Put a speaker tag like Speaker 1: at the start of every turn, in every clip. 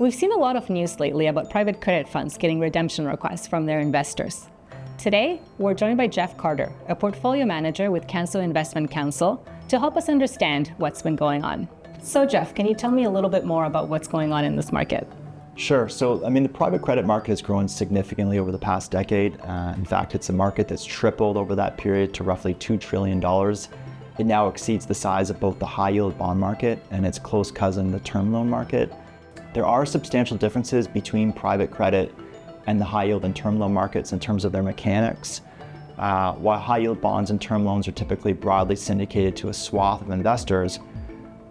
Speaker 1: We've seen a lot of news lately about private credit funds getting redemption requests from their investors. Today, we're joined by Jeff Carter, a portfolio manager with Canso Investment Counsel, to help us understand what's been going on. So Jeff, can you tell me a little bit more about what's going on in this market?
Speaker 2: Sure. So, the private credit market has grown significantly over the past decade. In fact, it's a market that's tripled over that period to roughly $2 trillion. It now exceeds the size of both the high yield bond market and its close cousin, the term loan market. There are substantial differences between private credit and the high yield and term loan markets in terms of their mechanics. While high yield bonds and term loans are typically broadly syndicated to a swath of investors,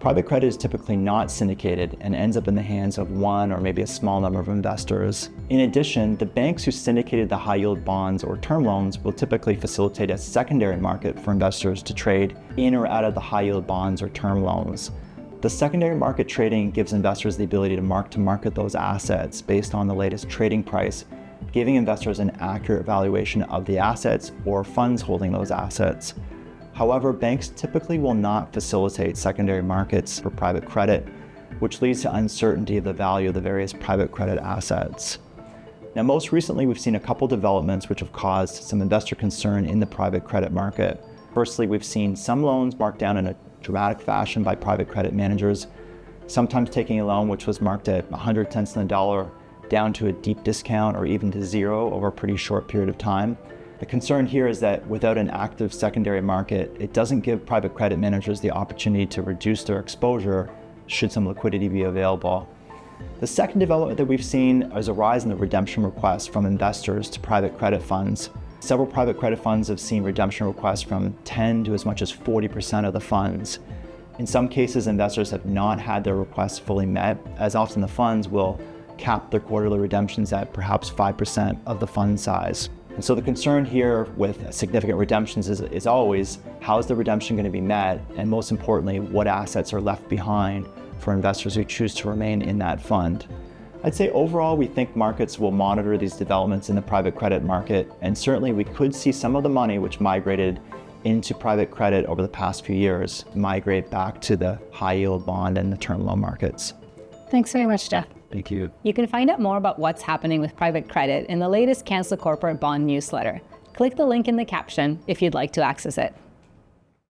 Speaker 2: private credit is typically not syndicated and ends up in the hands of one or maybe a small number of investors. In addition, the banks who syndicated the high yield bonds or term loans will typically facilitate a secondary market for investors to trade in or out of the high yield bonds or term loans. The secondary market trading gives investors the ability to mark-to-market those assets based on the latest trading price, giving investors an accurate valuation of the assets or funds holding those assets. However, banks typically will not facilitate secondary markets for private credit, which leads to uncertainty of the value of the various private credit assets. Now, most recently, we've seen a couple developments which have caused some investor concern in the private credit market. Firstly, we've seen some loans marked down in a dramatic fashion by private credit managers, sometimes taking a loan which was marked at 100 cents on the dollar down to a deep discount or even to zero over a pretty short period of time. The concern here is that without an active secondary market, it doesn't give private credit managers the opportunity to reduce their exposure should some liquidity be available. The second development that we've seen is a rise in the redemption requests from investors to private credit funds. Several private credit funds have seen redemption requests from 10 to as much as 40% of the funds. In some cases, investors have not had their requests fully met, as often the funds will cap their quarterly redemptions at perhaps 5% of the fund size. And so the concern here with significant redemptions is always, how is the redemption going to be met? And most importantly, what assets are left behind for investors who choose to remain in that fund? I'd say overall, we think markets will monitor these developments in the private credit market, and certainly we could see some of the money which migrated into private credit over the past few years migrate back to the high yield bond and the term loan markets.
Speaker 1: Thanks very much, Jeff.
Speaker 2: Thank you.
Speaker 1: You can find out more about what's happening with private credit in the latest Canso Corporate Bond newsletter. Click the link in the caption if you'd like to access it.